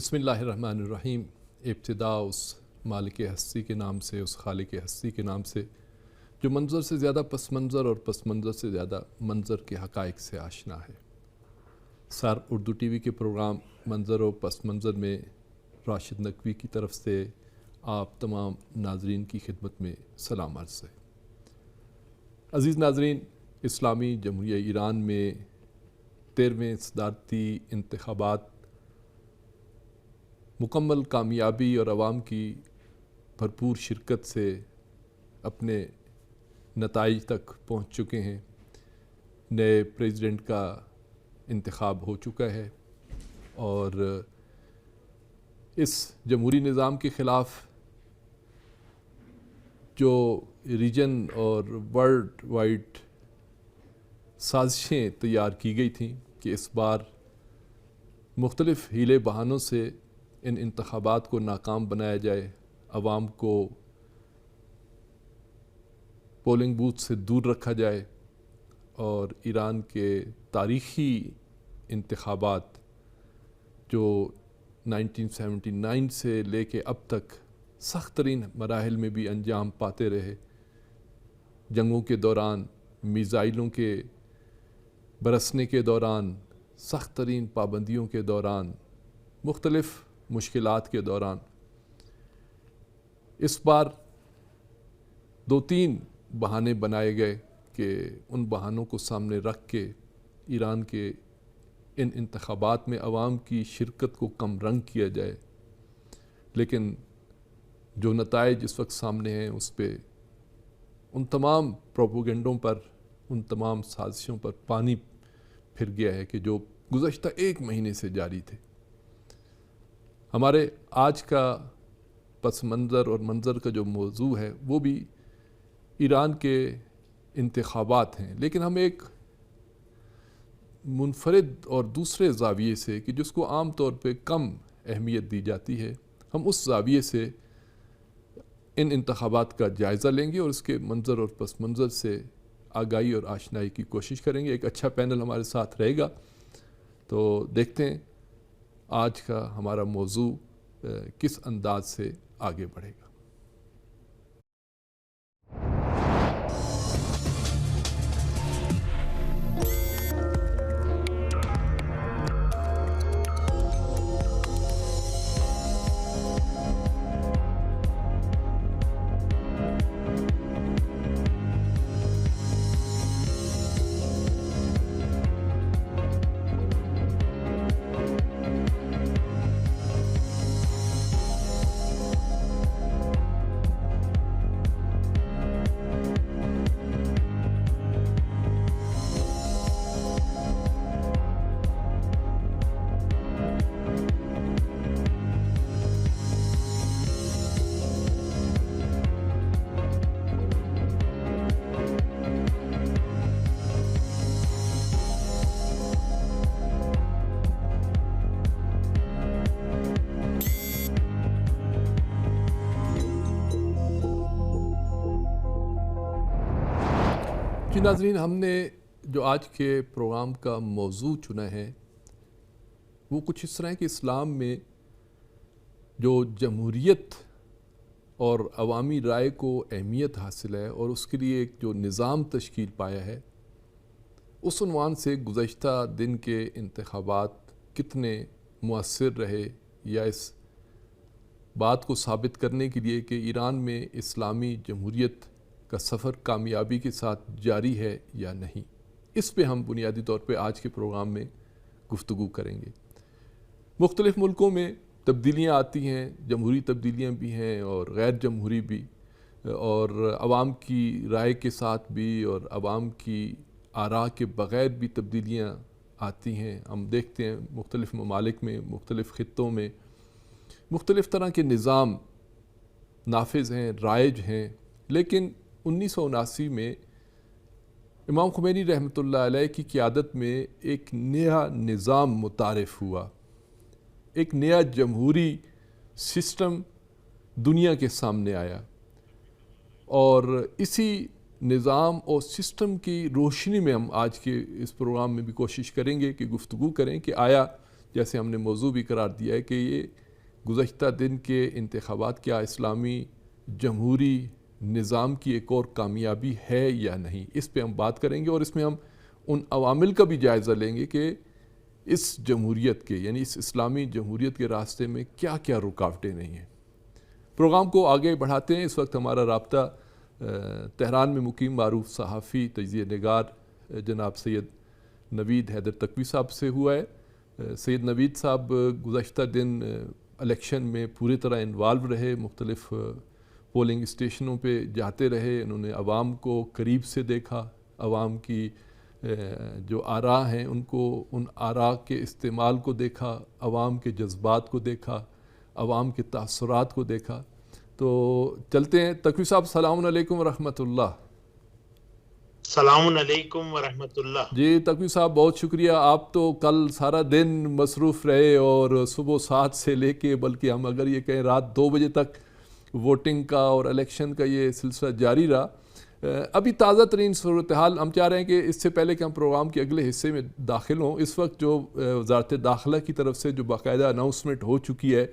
بسم اللہ الرحمن الرحیم۔ ابتدا اس مالک ہستی کے نام سے، اس خالق ہستی کے نام سے جو منظر سے زیادہ پس منظر اور پس منظر سے زیادہ منظر کے حقائق سے آشنا ہے۔ سار اردو ٹی وی کے پروگرام منظر و پس منظر میں راشد نقوی کی طرف سے آپ تمام ناظرین کی خدمت میں سلام عرض ہے۔ عزیز ناظرین، اسلامی جمہوریہ ایران میں 13ویں صدارتی انتخابات مکمل کامیابی اور عوام کی بھرپور شرکت سے اپنے نتائج تک پہنچ چکے ہیں۔ نئے پریزیڈنٹ کا انتخاب ہو چکا ہے اور اس جمہوری نظام کے خلاف جو ریجن اور ورلڈ وائڈ سازشیں تیار کی گئی تھیں کہ اس بار مختلف ہیلے بہانوں سے ان انتخابات کو ناکام بنایا جائے، عوام کو پولنگ بوتھ سے دور رکھا جائے اور ایران کے تاریخی انتخابات جو 1979 سے لے کے اب تک سخت ترین مراحل میں بھی انجام پاتے رہے، جنگوں کے دوران، میزائلوں کے برسنے کے دوران، سخت ترین پابندیوں کے دوران، مختلف مشکلات کے دوران، اس بار 2-3 بہانے بنائے گئے کہ ان بہانوں کو سامنے رکھ کے ایران کے ان انتخابات میں عوام کی شرکت کو کم رنگ کیا جائے، لیکن جو نتائج اس وقت سامنے ہیں اس پہ ان تمام پروپیگنڈوں پر، ان تمام سازشوں پر پانی پھر گیا ہے کہ جو گزشتہ 1 مہینے سے جاری تھے۔ ہمارے آج کا پس منظر اور منظر کا جو موضوع ہے وہ بھی ایران کے انتخابات ہیں، لیکن ہم ایک منفرد اور دوسرے زاویے سے کہ جس کو عام طور پہ کم اہمیت دی جاتی ہے، ہم اس زاویے سے ان انتخابات کا جائزہ لیں گے اور اس کے منظر اور پس منظر سے آگاہی اور آشنائی کی کوشش کریں گے۔ ایک اچھا پینل ہمارے ساتھ رہے گا، تو دیکھتے ہیں آج کا ہمارا موضوع کس انداز سے آگے بڑھے گا۔ جی ناظرین، ہم نے جو آج کے پروگرام کا موضوع چنا ہے وہ کچھ اس طرح کہ اسلام میں جو جمہوریت اور عوامی رائے کو اہمیت حاصل ہے اور اس کے لیے ایک جو نظام تشکیل پایا ہے، اس عنوان سے گزشتہ دن کے انتخابات کتنے مؤثر رہے، یا اس بات کو ثابت کرنے کے لیے کہ ایران میں اسلامی جمہوریت کا سفر کامیابی کے ساتھ جاری ہے یا نہیں، اس پہ ہم بنیادی طور پہ آج کے پروگرام میں گفتگو کریں گے۔ مختلف ملکوں میں تبدیلیاں آتی ہیں، جمہوری تبدیلیاں بھی ہیں اور غیر جمہوری بھی، اور عوام کی رائے کے ساتھ بھی اور عوام کی آراء کے بغیر بھی تبدیلیاں آتی ہیں۔ ہم دیکھتے ہیں مختلف ممالک میں، مختلف خطوں میں مختلف طرح کے نظام نافذ ہیں، رائج ہیں، لیکن 1979 میں امام خمینی رحمۃ اللہ علیہ کی قیادت میں ایک نیا نظام متعارف ہوا، ایک نیا جمہوری سسٹم دنیا کے سامنے آیا، اور اسی نظام اور سسٹم کی روشنی میں ہم آج کے اس پروگرام میں بھی کوشش کریں گے کہ گفتگو کریں کہ آیا جیسے ہم نے موضوع بھی قرار دیا ہے کہ یہ گزشتہ دن کے انتخابات کیا اسلامی جمہوری نظام کی ایک اور کامیابی ہے یا نہیں، اس پہ ہم بات کریں گے، اور اس میں ہم ان عوامل کا بھی جائزہ لیں گے کہ اس جمہوریت کے، یعنی اس اسلامی جمہوریت کے راستے میں کیا کیا رکاوٹیں نہیں ہیں۔ پروگرام کو آگے بڑھاتے ہیں۔ اس وقت ہمارا رابطہ تہران میں مقیم معروف صحافی تجزیہ نگار جناب سید نوید حیدر تقوی صاحب سے ہوا ہے۔ سید نوید صاحب گزشتہ دن الیکشن میں پوری طرح انوالو رہے، مختلف پولنگ اسٹیشنوں پہ جاتے رہے، انہوں نے عوام کو قریب سے دیکھا، عوام کی جو آراء ہیں ان کو، ان آراء کے استعمال کو دیکھا، عوام کے جذبات کو دیکھا، عوام کے تاثرات کو دیکھا۔ تو چلتے ہیں تقوی صاحب، السلام علیکم ورحمۃ اللہ۔ السلام علیکم ورحمۃ اللہ۔ جی تقوی صاحب بہت شکریہ، آپ تو کل سارا دن مصروف رہے اور صبح 7 سے لے کے بلکہ ہم اگر یہ کہیں رات 2 بجے تک ووٹنگ کا اور الیکشن کا یہ سلسلہ جاری رہا۔ ابھی تازہ ترین صورتحال ہم چاہ رہے ہیں کہ اس سے پہلے کہ ہم پروگرام کے اگلے حصے میں داخل ہوں، اس وقت جو وزارت داخلہ کی طرف سے جو باقاعدہ اناؤنسمنٹ ہو چکی ہے،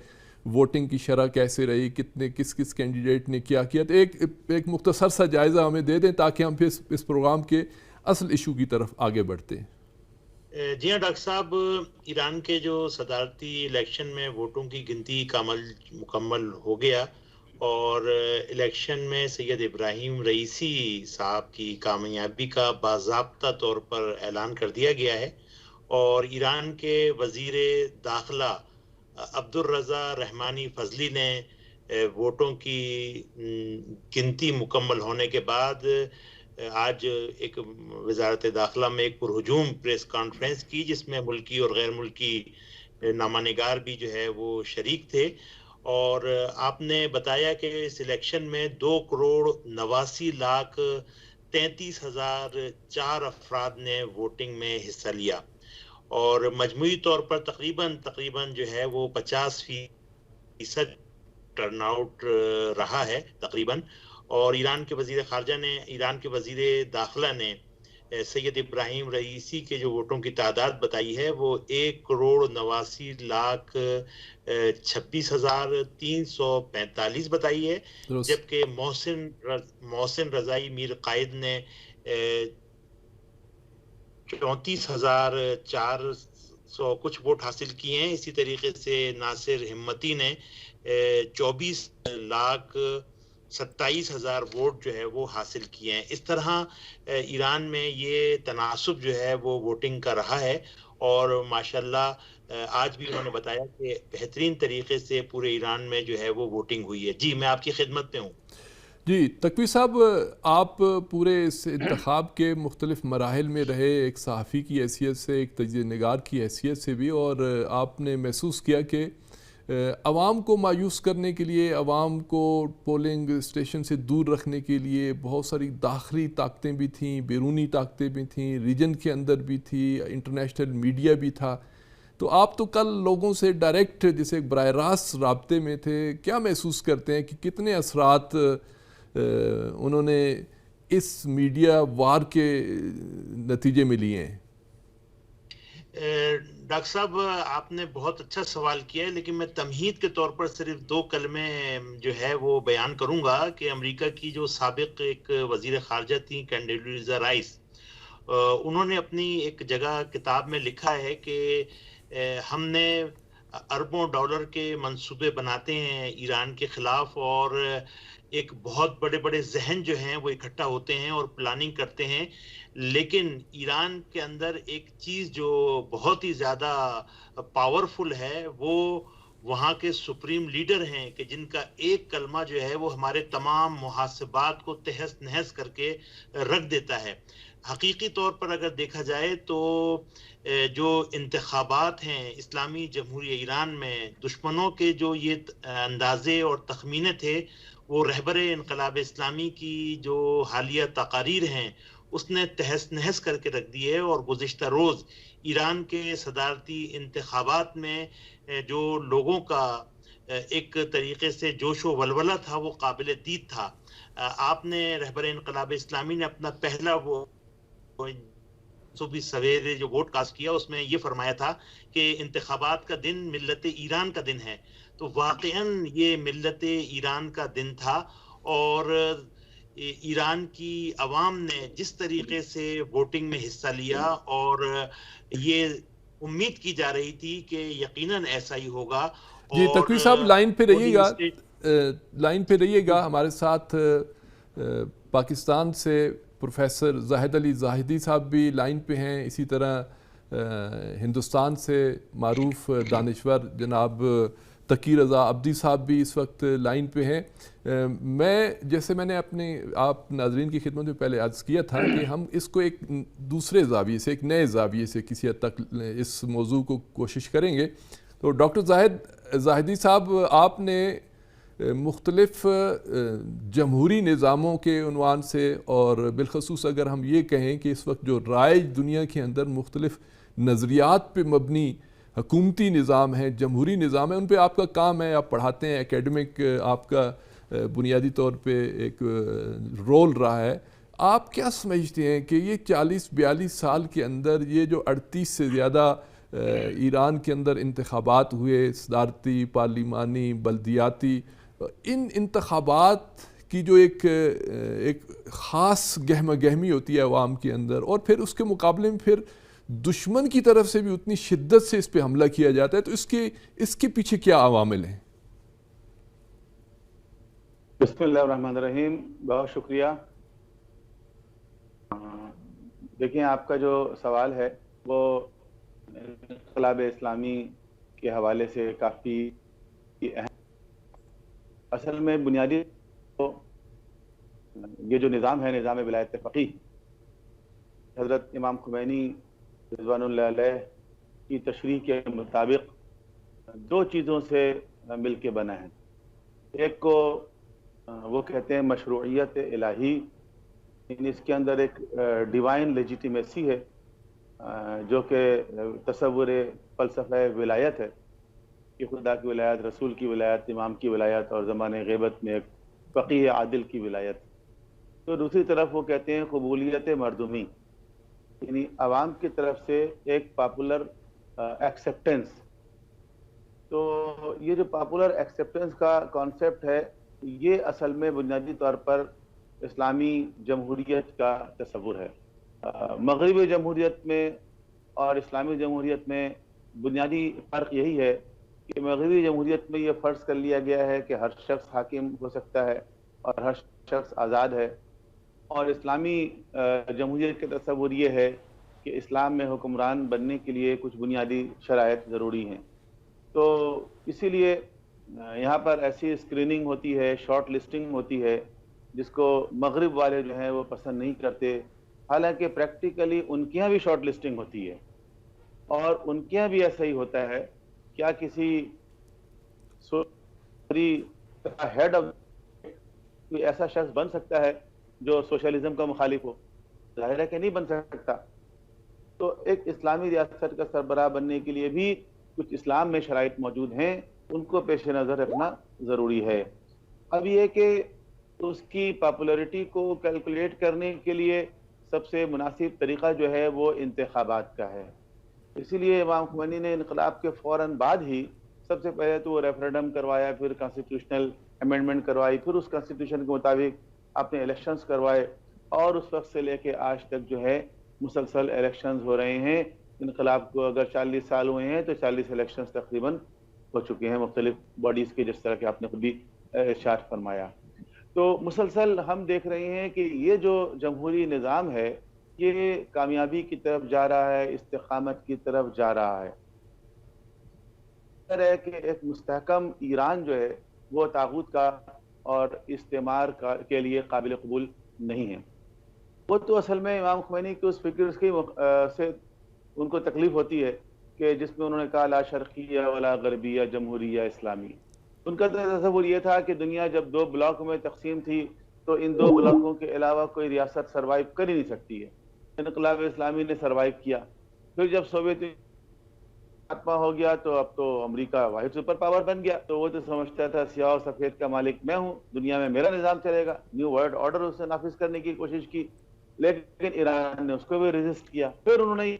ووٹنگ کی شرح کیسے رہی، کتنے کس کینڈیڈیٹ نے کیا کیا، تو ایک مختصر سا جائزہ ہمیں دے دیں تاکہ ہم پھر اس پروگرام کے اصل ایشو کی طرف آگے بڑھتے ہیں۔ جی ہاں ڈاکٹر صاحب، ایران کے جو صدارتی الیکشن میں ووٹوں کی گنتی کا عمل مکمل ہو گیا اور الیکشن میں سید ابراہیم رئیسی صاحب کی کامیابی کا باضابطہ طور پر اعلان کر دیا گیا ہے، اور ایران کے وزیر داخلہ عبدالرضا رحمانی فضلی نے ووٹوں کی گنتی مکمل ہونے کے بعد آج ایک وزارت داخلہ میں ایک پرہجوم پریس کانفرنس کی، جس میں ملکی اور غیر ملکی نامہ نگار بھی جو ہے وہ شریک تھے، اور آپ نے بتایا کہ اس الیکشن میں 2,89,33,004 افراد نے ووٹنگ میں حصہ لیا، اور مجموعی طور پر تقریباً جو ہے وہ 50% ٹرن آؤٹ رہا ہے تقریباً۔ اور ایران کے وزیر خارجہ نے، ایران کے وزیر داخلہ نے سید ابراہیم رئیسی کے جو ووٹوں کی تعداد بتائی ہے وہ 1,89,26,345 بتائی ہے، جبکہ محسن رضائی میر قائد نے 34,400 کچھ ووٹ حاصل کیے ہیں۔ اسی طریقے سے ناصر ہمتی نے 24,27,000 ووٹ جو ہے وہ حاصل کیے ہیں۔ اس طرح ایران میں یہ تناسب جو ہے وہ ووٹنگ کا رہا ہے، اور ماشاءاللہ آج بھی انہوں نے بتایا کہ بہترین طریقے سے پورے ایران میں جو ہے وہ ووٹنگ ہوئی ہے۔ جی میں آپ کی خدمت میں ہوں۔ جی تقوی صاحب، آپ پورے اس انتخاب کے مختلف مراحل میں رہے، ایک صحافی کی حیثیت سے، ایک تجزیہ نگار کی حیثیت سے بھی، اور آپ نے محسوس کیا کہ عوام کو مایوس کرنے کے لیے، عوام کو پولنگ اسٹیشن سے دور رکھنے کے لیے بہت ساری داخلی طاقتیں بھی تھیں، بیرونی طاقتیں بھی تھیں، ریجن کے اندر بھی تھی، انٹرنیشنل میڈیا بھی تھا۔ تو آپ تو کل لوگوں سے ڈائریکٹ جیسے براہ راست رابطے میں تھے، کیا محسوس کرتے ہیں کہ کتنے اثرات انہوں نے اس میڈیا وار کے نتیجے میں لیے ہیں؟ ڈاکٹر صاحب آپ نے بہت اچھا سوال کیا ہے، لیکن میں تمہید کے طور پر صرف 2 کلمے جو ہے وہ بیان کروں گا کہ امریکہ کی جو سابق ایک وزیر خارجہ تھیں کینڈیلیزا رائس، انہوں نے اپنی ایک جگہ کتاب میں لکھا ہے کہ ہم نے اربوں ڈالر کے منصوبے بناتے ہیں ایران کے خلاف، اور ایک بہت بڑے بڑے ذہن جو ہیں وہ اکٹھا ہوتے ہیں اور پلاننگ کرتے ہیں، لیکن ایران کے اندر ایک چیز جو بہت ہی زیادہ پاورفل ہے وہ وہاں کے سپریم لیڈر ہیں، کہ جن کا ایک کلمہ جو ہے وہ ہمارے تمام محاسبات کو تہس نہس کر کے رکھ دیتا ہے۔ حقیقی طور پر اگر دیکھا جائے تو جو انتخابات ہیں اسلامی جمہوریہ ایران میں، دشمنوں کے جو یہ اندازے اور تخمینے تھے وہ رہبر انقلاب اسلامی کی جو حالیہ تقاریر ہیں اس نے تہس نہس کر کے رکھ دی ہے، اور گزشتہ روز ایران کے صدارتی انتخابات میں جو لوگوں کا ایک طریقے سے جوش و ولولہ تھا وہ قابل دید تھا۔ آپ نے رہبر انقلاب اسلامی نے اپنا پہلا وہ صبح سویرے جو ووٹ کاسٹ کیا اس میں یہ فرمایا تھا کہ انتخابات کا دن ملت ایران کا دن ہے. تو واقعاً یہ ملت ایران کا دن تھا اور ایران کی عوام نے جس طریقے سے ووٹنگ میں حصہ لیا اور یہ امید کی جا رہی تھی کہ یقیناً ایسا ہی ہوگا. جی تقوی صاحب لائن پہ رہیے گا ہمارے ساتھ پاکستان سے پروفیسر زاہد علی زاہدی صاحب بھی لائن پہ ہیں، اسی طرح ہندوستان سے معروف دانشور جناب تقی رضا عبدی صاحب بھی اس وقت لائن پہ ہیں. جیسے میں نے آپ ناظرین کی خدمت میں پہلے عرض کیا تھا کہ ہم اس کو ایک دوسرے زاویے سے، ایک نئے زاویے سے کسی حد تک اس موضوع کو کوشش کریں گے. تو ڈاکٹر زاہدی صاحب، آپ نے مختلف جمہوری نظاموں کے عنوان سے اور بالخصوص اگر ہم یہ کہیں کہ اس وقت جو رائج دنیا کے اندر مختلف نظریات پہ مبنی حکومتی نظام ہے، جمہوری نظام ہے، ان پہ آپ کا کام ہے، آپ پڑھاتے ہیں، اکیڈمک آپ کا بنیادی طور پہ ایک رول رہا ہے. آپ کیا سمجھتے ہیں کہ یہ 40-42 سال کے اندر یہ جو 38 سے زیادہ ایران کے اندر انتخابات ہوئے، صدارتی، پارلیمانی، بلدیاتی، ان انتخابات کی جو ایک خاص گہمہ گہمی ہوتی ہے عوام کے اندر، اور پھر اس کے مقابلے میں پھر دشمن کی طرف سے بھی اتنی شدت سے اس پہ حملہ کیا جاتا ہے، تو اس کے پیچھے کیا عوامل ہیں؟ بسم اللہ الرحمن الرحیم. بہت شکریہ. دیکھیں، آپ کا جو سوال ہے وہ انقلاب اسلامی کے حوالے سے کافی اہم. اصل میں بنیادی یہ جو نظام ہے، نظام ولایت فقیہ، حضرت امام خمینی رضوان اللہ علیہ کی تشریح کے مطابق دو چیزوں سے مل کے بنا ہے. ایک کو وہ کہتے ہیں مشروعیت الہی، یعنی اس کے اندر ایک ڈیوائن لیجیٹیمیسی ہے جو کہ تصور فلسفہ ولایت ہے کہ خدا کی ولایت، رسول کی ولایت، امام کی ولایت اور زمانہ غیبت میں ایک فقیہ عادل کی ولایت. تو دوسری طرف وہ کہتے ہیں قبولیت مردمی، یعنی عوام کی طرف سے ایک پاپولر ایکسیپٹنس. تو یہ جو پاپولر ایکسیپٹنس کا کانسیپٹ ہے، یہ اصل میں بنیادی طور پر اسلامی جمہوریت کا تصور ہے. مغربی جمہوریت میں اور اسلامی جمہوریت میں بنیادی فرق یہی ہے کہ مغربی جمہوریت میں یہ فرض کر لیا گیا ہے کہ ہر شخص حاکم ہو سکتا ہے اور ہر شخص آزاد ہے، اور اسلامی جمہوریت کا تصور یہ ہے کہ اسلام میں حکمران بننے کے لیے کچھ بنیادی شرائط ضروری ہیں. تو اسی لیے یہاں پر ایسی اسکریننگ ہوتی ہے، شارٹ لسٹنگ ہوتی ہے، جس کو مغرب والے جو ہیں وہ پسند نہیں کرتے. حالانکہ پریکٹیکلی ان کے یہاں بھی شارٹ لسٹنگ ہوتی ہے، اور ان کے یہاں بھی ایسا ہی ہوتا ہے. کیا کسی ہیڈ آف کوئی ایسا شخص بن سکتا ہے جو سوشلزم کا مخالف ہو؟ ظاہر ہے کہ نہیں بن سکتا. تو ایک اسلامی ریاست کا سربراہ بننے کے لیے بھی کچھ اسلام میں شرائط موجود ہیں، ان کو پیش نظر رکھنا ضروری ہے. اب یہ کہ اس کی پاپولیرٹی کو کیلکولیٹ کرنے کے لیے سب سے مناسب طریقہ جو ہے وہ انتخابات کا ہے. اسی لیے امام خمینی نے انقلاب کے فوراً بعد ہی سب سے پہلے تو وہ ریفرنڈم کروایا، پھر کانسٹیٹیوشنل امینڈمنٹ کروائی، پھر اس کانسٹیٹیوشن کے مطابق اپنے الیکشنز کروائے، اور اس وقت سے لے کے آج تک جو ہے مسلسل الیکشنز ہو رہے ہیں. انقلاب کو اگر 40 سال ہوئے ہیں تو 40 الیکشنز تقریباً ہو چکے ہیں مختلف باڈیز کے، جس طرح کہ آپ نے خود بھی ارشاد فرمایا. تو مسلسل ہم دیکھ رہے ہیں کہ یہ جو جمہوری نظام ہے یہ کامیابی کی طرف جا رہا ہے، استقامت کی طرف جا رہا ہے. ہے کہ ایک مستحکم ایران جو ہے وہ طاغوت کا اور استعمار کے لیے قابل قبول نہیں ہے. وہ تو اصل میں امام خمینی کے اس فکر سے ان کو تکلیف ہوتی ہے کہ جس میں انہوں نے کہا لا شرقیہ ولا غربیہ جمہوریہ اسلامی. ان کا تصور یہ تھا کہ دنیا جب 2 بلاک میں تقسیم تھی تو ان 2 بلاکوں کے علاوہ کوئی ریاست سروائیو کر ہی نہیں سکتی ہے. انقلاب اسلامی نے سروائیو کیا. پھر جب سوویت خاتمہ ہو گیا تو اب تو امریکہ واحد سپر پاور بن گیا. تو وہ تو سمجھتا تھا سیاہ و سفید کا مالک میں ہوں، دنیا میں میرا نظام چلے گا. نیو ورلڈ آرڈر اسے نافذ کرنے کی کوشش کی. لیکن ایران نے اس کو بھی ریزسٹ کیا. پھر انہوں نے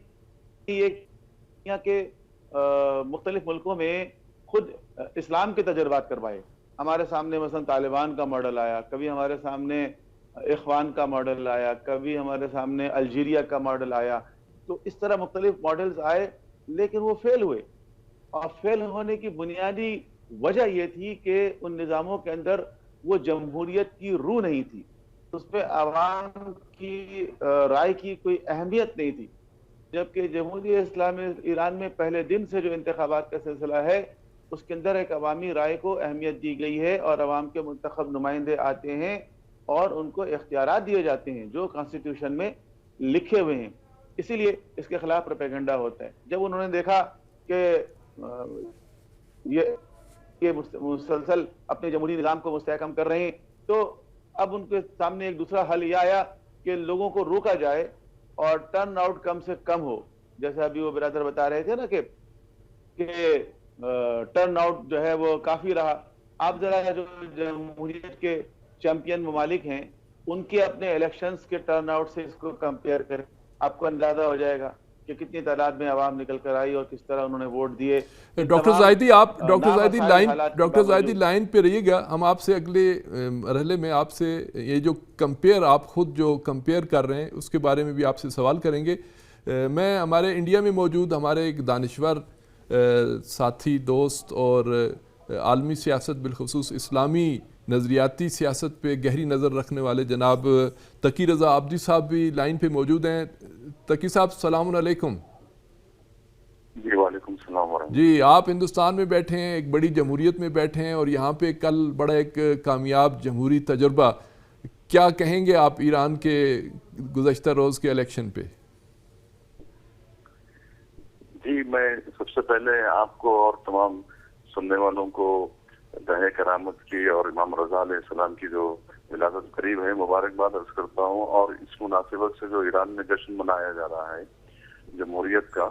یہ کیا کہ مختلف ملکوں میں خود اسلام کے تجربات کروائے. ہمارے سامنے مثلا طالبان کا ماڈل آیا, کبھی ہمارے سامنے اخوان کا ماڈل آیا, کبھی ہمارے سامنے الجیریا کا ماڈل آیا. تو اس طرح مختلف ماڈلز آئے, لیکن وہ فیل ہوئے. اور فیل ہونے کی بنیادی وجہ یہ تھی کہ ان نظاموں کے اندر وہ جمہوریت کی روح نہیں تھی, اس پہ عوام کی رائے کی کوئی اہمیت نہیں تھی. جبکہ جمہوریہ اسلامی ایران میں پہلے دن سے جو انتخابات کا سلسلہ ہے اس کے اندر ایک عوامی رائے کو اہمیت دی گئی ہے, اور عوام کے منتخب نمائندے آتے ہیں اور ان کو اختیارات دیے جاتے ہیں جو کانسٹیٹیوشن میں لکھے ہوئے ہیں. اسی لیے اس کے خلاف پروپیگنڈا ہوتا ہے. جب انہوں نے دیکھا کہ یہ مسلسل اپنے جمہوری نظام کو مستحکم کر رہے ہیں, تو اب ان کے سامنے ایک دوسرا حل یہ آیا کہ لوگوں کو روکا جائے اور ٹرن آؤٹ کم سے کم ہو. جیسے ابھی وہ برادر بتا رہے تھے نا کہ ٹرن آؤٹ جو ہے وہ کافی رہا. آپ ذرا جو جمہوریت کے چیمپئن ممالک ہیں ان کے اپنے الیکشنز کے ٹرن آؤٹ سے اس کو کمپیئر کریں, آپ کو اندازہ ہو جائے گا کہ کتنی تعداد میں عوام نکل کر آئی اور کس طرح انہوں نے ووٹ دیے. ڈاکٹر زاہدی, آپ ڈاکٹر زاہدی لائن پہ رہیے گا. ہم آپ سے اگلے مرحلے میں آپ سے یہ جو کمپیئر آپ خود جو کمپیئر کر رہے ہیں اس کے بارے میں بھی آپ سے سوال کریں گے. میں ہمارے انڈیا میں موجود ہمارے ایک دانشور ساتھی دوست اور عالمی سیاست بالخصوص اسلامی نظریاتی سیاست پہ گہری نظر رکھنے والے جناب تقی رضا عابدی صاحب بھی لائن پہ موجود ہیں. تقی صاحب السلام علیکم. جی وعلیکم السلام ورحمۃ. جی, آپ ہندوستان میں بیٹھے ہیں, ایک بڑی جمہوریت میں بیٹھے ہیں, اور یہاں پہ کل بڑا ایک کامیاب جمہوری تجربہ. کیا کہیں گے آپ ایران کے گزشتہ روز کے الیکشن پہ؟ جی, میں سب سے پہلے آپ کو اور تمام سننے والوں کو دہ کرامت کی اور امام رضا علیہ السلام کی جو ولادت قریب ہے مبارکباد عرض کرتا ہوں. اور اس مناسبت سے جو ایران میں جشن منایا جا رہا ہے جمہوریت کا,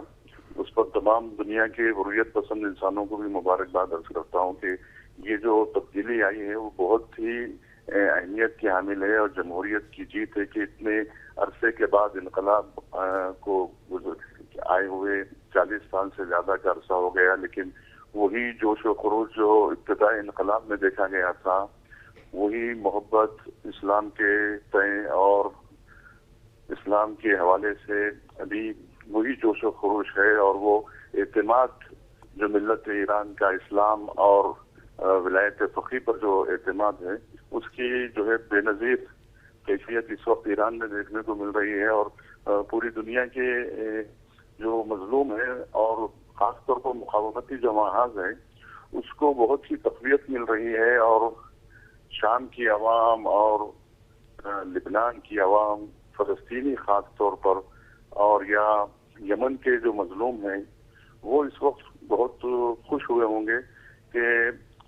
اس پر تمام دنیا کے حریت پسند انسانوں کو بھی مبارکباد عرض کرتا ہوں کہ یہ جو تبدیلی آئی ہے وہ بہت ہی اہمیت کی حامل ہے اور جمہوریت کی جیت ہے کہ اتنے عرصے کے بعد انقلاب کو آئے ہوئے 40 سال سے زیادہ کا عرصہ ہو گیا, لیکن وہی جوش و خروش جو ابتدائی انقلاب میں دیکھا گیا تھا, وہی محبت اسلام کے تئیں اور اسلام کے حوالے سے ابھی وہی جوش و خروش ہے. اور وہ اعتماد جو ملت ایران کا اسلام اور ولایت فقیہ پر جو اعتماد ہے اس کی جو ہے بے نظیر کیفیت اس وقت ایران میں دیکھنے کو مل رہی ہے. اور پوری دنیا کے جو مظلوم ہے اور خاص طور پر مقاومتی جو محاذ ہے اس کو بہت ہی تقویت مل رہی ہے. اور شام کی عوام اور لبنان کی عوام, فلسطینی خاص طور پر, اور یا یمن کے جو مظلوم ہیں وہ اس وقت بہت خوش ہوئے ہوں گے کہ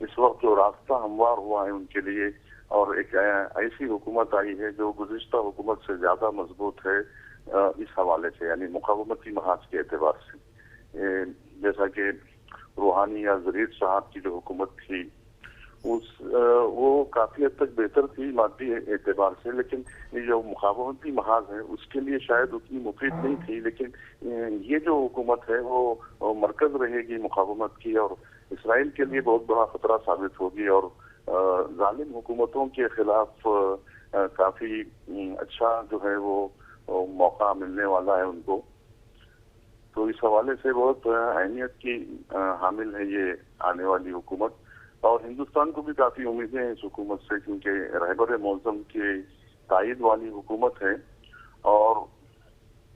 اس وقت جو راستہ ہموار ہوا ہے ان کے لیے, اور ایک ایسی حکومت آئی ہے جو گزشتہ حکومت سے زیادہ مضبوط ہے اس حوالے سے, یعنی مقاومتی محاذ کے اعتبار سے. جیسا کہ روحانی یا ظریف صاحب کی جو حکومت تھی وہ کافی حد تک بہتر تھی مادی اعتبار سے, لیکن یہ جو مقاومتی محاذ ہے اس کے لیے شاید اتنی مفید نہیں تھی. لیکن یہ جو حکومت ہے وہ مرکز رہے گی مقاومت کی, اور اسرائیل کے لیے بہت بڑا خطرہ ثابت ہوگی, اور ظالم حکومتوں کے خلاف کافی اچھا جو ہے وہ موقع ملنے والا ہے ان کو. تو اس حوالے سے بہت اہمیت کی حامل ہے یہ آنے والی حکومت, اور ہندوستان کو بھی کافی امیدیں ہیں اس حکومت سے, کیونکہ رہبر معظم کی تائید والی حکومت ہے اور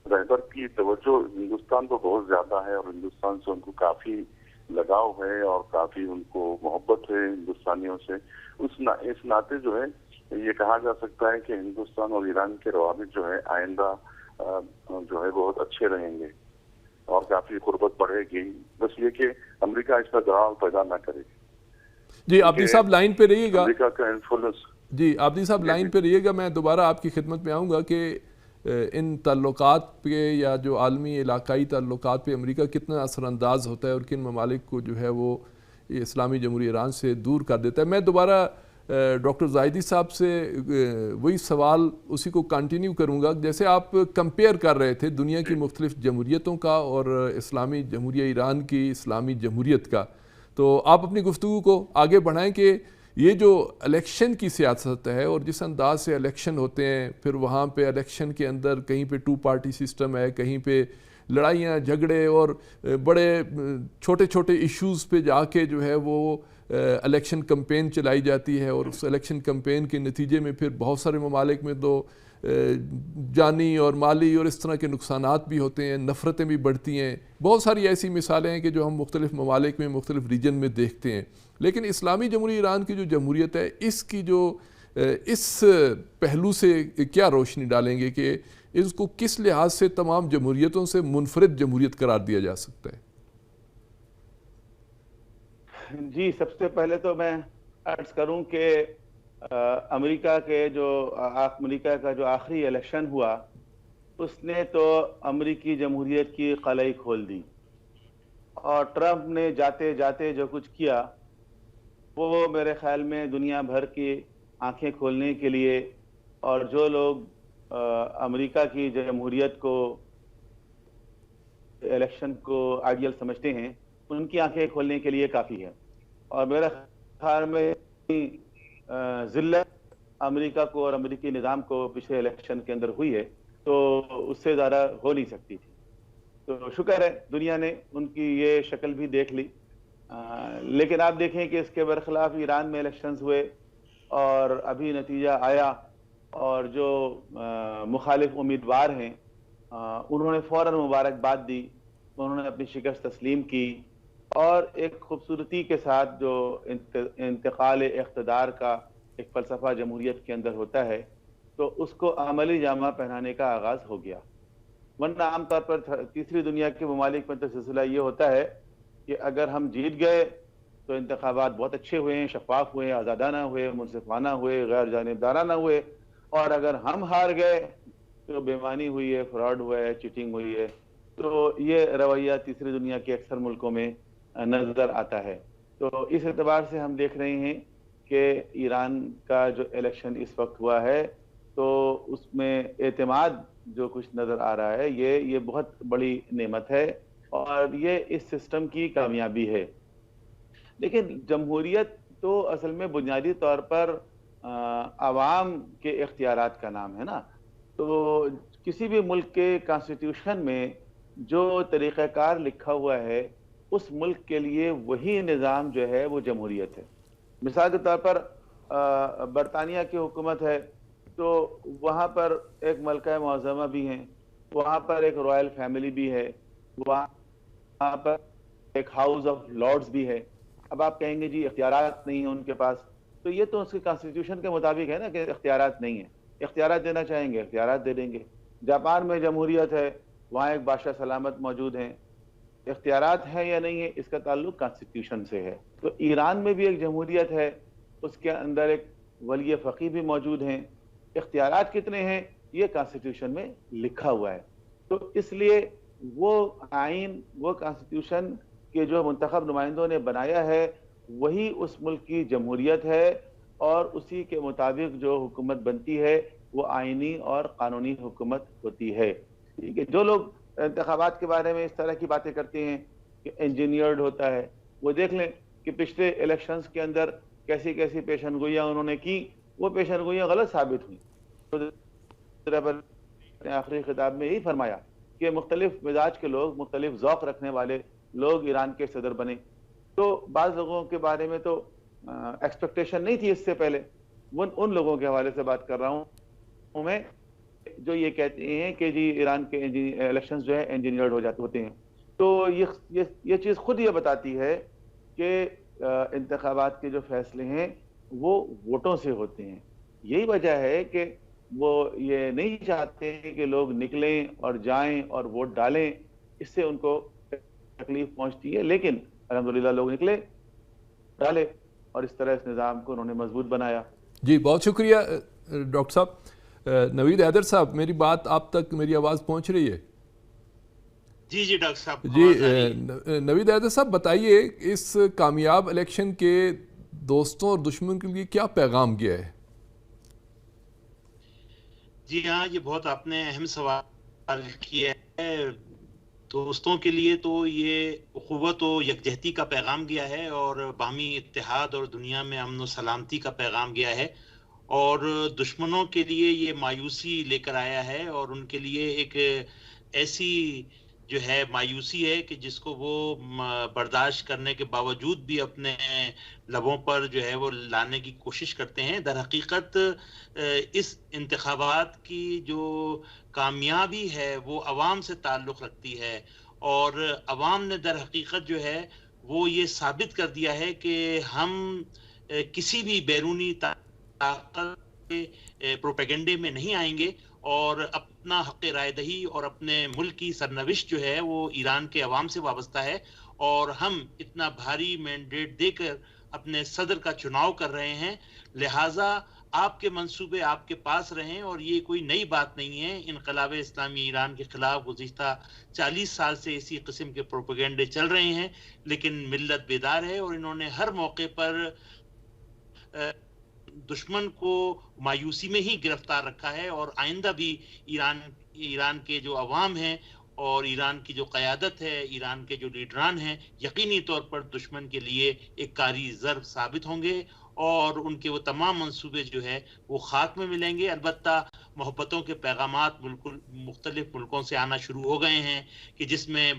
رہبر کی توجہ ہندوستان کو بہت زیادہ ہے, اور ہندوستان سے ان کو کافی لگاؤ ہے اور کافی ان کو محبت ہے ہندوستانیوں سے. اس ناطے جو ہے یہ کہا جا سکتا ہے کہ ہندوستان اور ایران کے روابط جو ہے آئندہ جو ہے بہت اچھے رہیں گے اور کافی قربت بڑھے گی. بس یہ کہ امریکہ اس پر دباؤ پیدا نہ کرے. جی عابدی صاحب لائن پہ رہیے گا. امریکہ کا انفلوئنس. جی عابدی صاحب لائن پہ رہیے گا. میں دوبارہ آپ کی خدمت میں آؤں گا کہ ان تعلقات پہ یا جو عالمی علاقائی تعلقات پہ امریکہ کتنا اثر انداز ہوتا ہے اور کن ممالک کو جو ہے وہ اسلامی جمہوریہ ایران سے دور کر دیتا ہے. میں دوبارہ ڈاکٹر زاہدی صاحب سے وہی سوال اسی کو کنٹینیو کروں گا. جیسے آپ کمپیئر کر رہے تھے دنیا کی مختلف جمہوریتوں کا اور اسلامی جمہوریہ ایران کی اسلامی جمہوریت کا, تو آپ اپنی گفتگو کو آگے بڑھائیں کہ یہ جو الیکشن کی سیاست ہے اور جس انداز سے الیکشن ہوتے ہیں, پھر وہاں پہ الیکشن کے اندر کہیں پہ 2 پارٹی سسٹم ہے, کہیں پہ لڑائیاں جھگڑے اور بڑے چھوٹے چھوٹے ایشوز پہ جا کے جو ہے وہ الیکشن کمپین چلائی جاتی ہے, اور اس الیکشن کمپین کے نتیجے میں پھر بہت سارے ممالک میں تو جانی اور مالی اور اس طرح کے نقصانات بھی ہوتے ہیں, نفرتیں بھی بڑھتی ہیں. بہت ساری ایسی مثالیں ہیں کہ جو ہم مختلف ممالک میں مختلف ریجن میں دیکھتے ہیں. لیکن اسلامی جمہوریہ ایران کی جو جمہوریت ہے, اس کی جو اس پہلو سے کیا روشنی ڈالیں گے کہ اس کو کس لحاظ سے تمام جمہوریتوں سے منفرد جمہوریت قرار دیا جا سکتا ہے؟ جی, سب سے پہلے تو میں عرض کروں کہ امریکہ کا جو آخری الیکشن ہوا, اس نے تو امریکی جمہوریت کی قلعی کھول دی, اور ٹرمپ نے جاتے جاتے جو کچھ کیا وہ میرے خیال میں دنیا بھر کی آنکھیں کھولنے کے لیے, اور جو لوگ امریکہ کی جمہوریت کو الیکشن کو آئیڈیل سمجھتے ہیں ان کی آنکھیں کھولنے کے لیے کافی ہے. اور میرے خیال میں ذلت امریکہ کو اور امریکی نظام کو پچھلے الیکشن کے اندر ہوئی ہے, تو اس سے زیادہ ہو نہیں سکتی تھی. تو شکر ہے دنیا نے ان کی یہ شکل بھی دیکھ لی. لیکن آپ دیکھیں کہ اس کے برخلاف ایران میں الیکشنز ہوئے اور ابھی نتیجہ آیا, اور جو مخالف امیدوار ہیں انہوں نے فوراً مبارکباد دی, انہوں نے اپنی شکست تسلیم کی, اور ایک خوبصورتی کے ساتھ جو انتقال اقتدار کا ایک فلسفہ جمہوریت کے اندر ہوتا ہے, تو اس کو عملی جامہ پہنانے کا آغاز ہو گیا. ورنہ عام طور پر تیسری دنیا کے ممالک میں تو سلسلہ یہ ہوتا ہے کہ اگر ہم جیت گئے تو انتخابات بہت اچھے ہوئے ہیں, شفاف ہوئے, آزادانہ ہوئے, منصفانہ ہوئے, غیر جانبدارانہ ہوئے, اور اگر ہم ہار گئے تو بے ایمانی ہوئی ہے, فراڈ ہوا ہے, چیٹنگ ہوئی ہے. تو یہ رویہ تیسری دنیا کے اکثر ملکوں میں نظر آتا ہے. تو اس اعتبار سے ہم دیکھ رہے ہیں کہ ایران کا جو الیکشن اس وقت ہوا ہے تو اس میں اعتماد جو کچھ نظر آ رہا ہے یہ بہت بڑی نعمت ہے, اور یہ اس سسٹم کی کامیابی ہے. لیکن جمہوریت تو اصل میں بنیادی طور پر عوام کے اختیارات کا نام ہے نا. تو کسی بھی ملک کے کانسٹیٹیوشن میں جو طریقہ کار لکھا ہوا ہے اس ملک کے لیے وہی نظام جو ہے وہ جمہوریت ہے. مثال کے طور پر برطانیہ کی حکومت ہے تو وہاں پر ایک ملکہ معظمہ بھی ہیں, وہاں پر ایک رائل فیملی بھی ہے, وہاں پر ایک ہاؤس آف لارڈز بھی ہے. اب آپ کہیں گے جی اختیارات نہیں ہیں ان کے پاس, تو یہ تو اس کے کانسٹیٹیوشن کے مطابق ہے نا کہ اختیارات نہیں ہیں. اختیارات دینا چاہیں گے اختیارات دے دیں گے. جاپان میں جمہوریت ہے, وہاں ایک بادشاہ سلامت موجود ہیں, اختیارات ہیں یا نہیں ہے اس کا تعلق کانسٹیٹیوشن سے ہے. تو ایران میں بھی ایک جمہوریت ہے, اس کے اندر ایک ولی فقیہ بھی موجود ہیں, اختیارات کتنے ہیں یہ کانسٹیٹیوشن میں لکھا ہوا ہے. تو اس لیے وہ آئین, وہ کانسٹیٹیوشن کے جو منتخب نمائندوں نے بنایا ہے وہی اس ملک کی جمہوریت ہے, اور اسی کے مطابق جو حکومت بنتی ہے وہ آئینی اور قانونی حکومت ہوتی ہے. ٹھیک ہے, جو لوگ انتخابات کے بارے میں اس طرح کی باتیں کرتے ہیں کہ انجینئرڈ ہوتا ہے, وہ دیکھ لیں کہ پچھلے الیکشنز کے اندر کیسی کیسی پیشن گوئیاں انہوں نے کی, وہ پیشن گوئیاں غلط ثابت ہوئیں. آخری خطاب میں یہی فرمایا کہ مختلف مزاج کے لوگ, مختلف ذوق رکھنے والے لوگ ایران کے صدر بنے. تو بعض لوگوں کے بارے میں تو ایکسپیکٹیشن نہیں تھی اس سے پہلے, ان لوگوں کے حوالے سے بات کر رہا ہوں میں جو یہ کہتے ہیں کہ جی ایران کے الیکشنز جو ہے انجینئرڈ ہو جاتے ہوتے ہیں. تو یہ چیز خود یہ بتاتی ہے کہ انتخابات کے جو فیصلے ہیں وہ ووٹوں سے ہوتے ہیں. یہی وجہ ہے کہ وہ یہ نہیں چاہتے کہ لوگ نکلیں اور جائیں اور ووٹ ڈالیں, اس سے ان کو تکلیف پہنچتی ہے. لیکن الحمدللہ لوگ نکلے, ڈالے, اور اس طرح اس نظام کو انہوں نے مضبوط بنایا. جی بہت شکریہ ڈاکٹر صاحب. نوید حیدر صاحب, میری بات آپ تک, میری آواز پہنچ رہی ہے؟ جی ڈاکٹر صاحب. جی نوید حیدر صاحب بتائیے, اس کامیاب الیکشن کے دوستوں اور دشمن کے لیے کیا پیغام گیا ہے؟ جی ہاں، یہ بہت آپ نے اہم سوال کیا ہے. دوستوں کے لیے تو یہ اخوت و یکجہتی کا پیغام گیا ہے، اور باہمی اتحاد اور دنیا میں امن و سلامتی کا پیغام گیا ہے. اور دشمنوں کے لیے یہ مایوسی لے کر آیا ہے، اور ان کے لیے ایک ایسی جو ہے مایوسی ہے کہ جس کو وہ برداشت کرنے کے باوجود بھی اپنے لبوں پر جو ہے وہ لانے کی کوشش کرتے ہیں. در حقیقت اس انتخابات کی جو کامیابی ہے وہ عوام سے تعلق رکھتی ہے، اور عوام نے در حقیقت جو ہے وہ یہ ثابت کر دیا ہے کہ ہم کسی بھی بیرونی طاقت کے پروپیگنڈے میں نہیں آئیں گے، اور اپنا حق رائے دہی اور اپنے ملک کی سرنوشت جو ہے وہ ایران کے عوام سے وابستہ ہے. اور ہم اتنا بھاری مینڈیٹ دے کر اپنے صدر کا چناؤ کر رہے ہیں، لہٰذا آپ کے منصوبے آپ کے پاس رہیں. اور یہ کوئی نئی بات نہیں ہے، انقلاب اسلامی ایران کے خلاف گزشتہ 40 سال سے اسی قسم کے پروپیگنڈے چل رہے ہیں، لیکن ملت بیدار ہے، اور انہوں نے ہر موقع پر دشمن کو مایوسی میں ہی گرفتار رکھا ہے. اور آئندہ بھی ایران کے جو عوام ہیں اور ایران کی جو قیادت ہے، ایران کے جو لیڈران ہیں، یقینی طور پر دشمن کے لیے ایک کاری ضرب ثابت ہوں گے، اور ان کے وہ تمام منصوبے جو ہے وہ خاک میں ملیں گے. البتہ محبتوں کے پیغامات مختلف ملکوں سے آنا شروع ہو گئے ہیں، کہ جس میں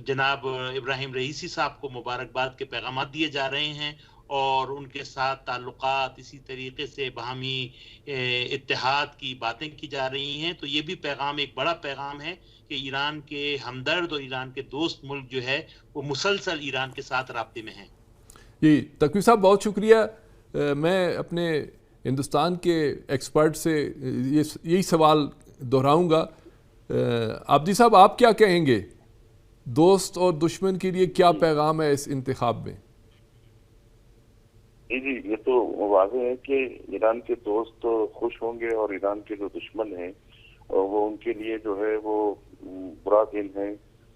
جناب ابراہیم رئیسی صاحب کو مبارکباد کے پیغامات دیے جا رہے ہیں، اور ان کے ساتھ تعلقات اسی طریقے سے باہمی اتحاد کی باتیں کی جا رہی ہیں. تو یہ بھی پیغام ایک بڑا پیغام ہے کہ ایران کے ہمدرد اور ایران کے دوست ملک جو ہے وہ مسلسل ایران کے ساتھ رابطے میں ہیں. جی تقوی صاحب بہت شکریہ. میں اپنے ہندوستان کے ایکسپرٹ سے یہی سوال دہراؤں گا. عابدی صاحب آپ کیا کہیں گے؟ دوست اور دشمن کے لیے کیا پیغام ہے اس انتخاب میں؟ جی یہ تو واضح ہے کہ ایران کے دوست تو خوش ہوں گے، اور ایران کے جو دشمن ہیں وہ ان کے لیے جو ہے وہ برا دن ہے،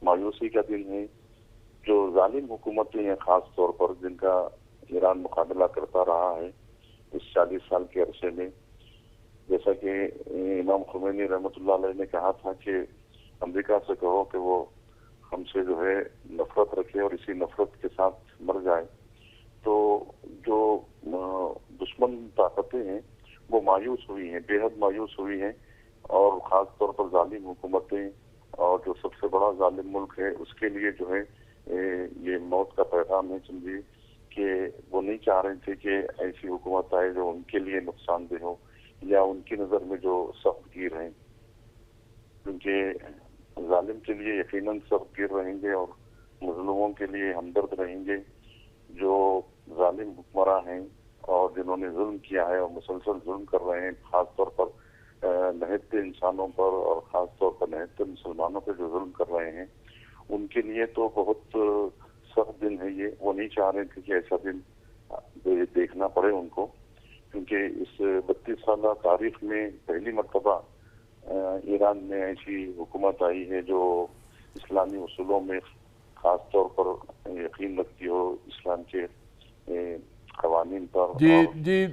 مایوسی کا دن ہے. جو ظالم حکومتیں ہیں خاص طور پر، جن کا ایران مقابلہ کرتا رہا ہے اس 40 سال کے عرصے میں، جیسا کہ امام خمینی رحمۃ اللہ علیہ نے کہا تھا کہ امریکہ سے کہو کہ وہ ہم سے جو ہے نفرت رکھے اور اسی نفرت کے ساتھ مر جائے. تو جو دشمن طاقتیں ہیں وہ مایوس ہوئی ہیں، بے حد مایوس ہوئی ہیں، اور خاص طور پر ظالم حکومتیں اور جو سب سے بڑا ظالم ملک ہے اس کے لیے جو ہے یہ موت کا پیغام ہے. سمجھیے کہ وہ نہیں چاہ رہے تھے کہ ایسی حکومت آئے جو ان کے لیے نقصان دہ ہو، یا ان کی نظر میں جو سخت گیر ہیں، کیونکہ ظالم کے لیے یقیناً سخت گیر رہیں گے اور مظلوموں کے لیے ہمدرد رہیں گے. جو ظالم حکمراں ہیں اور جنہوں نے ظلم کیا ہے اور مسلسل ظلم کر رہے ہیں، خاص طور پر نہتے انسانوں پر اور خاص طور پر نہتے مسلمانوں پہ جو ظلم کر رہے ہیں، ان کے لیے تو بہت سخت دن ہے یہ. وہ نہیں چاہ رہے تھے کہ ایسا دن دیکھنا پڑے ان کو، کیونکہ اس 32 سالہ تاریخ میں پہلی مرتبہ ایران میں ایسی حکومت آئی ہے جو اسلامی اصولوں میں خاص طور پر یقین رکھتی ہو، اسلام کے قوانین پر. جی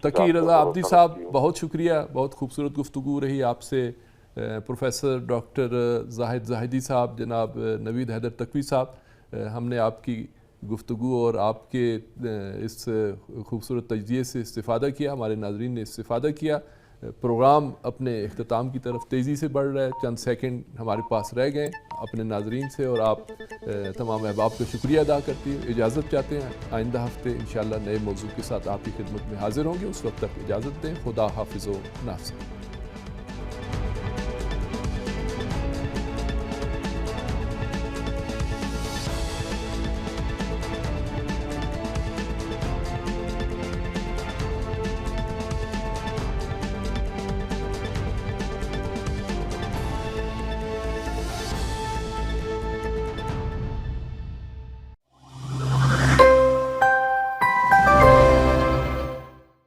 تقی رضا عابدی صاحب بہت شکریہ، بہت خوبصورت گفتگو رہی آپ سے. پروفیسر ڈاکٹر زاہد زاہدی صاحب، جناب نوید حیدر تقوی صاحب، ہم نے آپ کی گفتگو اور آپ کے اس خوبصورت تجزیے سے استفادہ کیا، ہمارے ناظرین نے استفادہ کیا. پروگرام اپنے اختتام کی طرف تیزی سے بڑھ رہا ہے، چند سیکنڈ ہمارے پاس رہ گئے. اپنے ناظرین سے اور آپ تمام احباب کا شکریہ ادا کرتی ہے، اجازت چاہتے ہیں. آئندہ ہفتے انشاءاللہ نئے موضوع کے ساتھ آپ کی خدمت میں حاضر ہوں گے. اس وقت تک اجازت دیں. خدا حافظ و ناصر.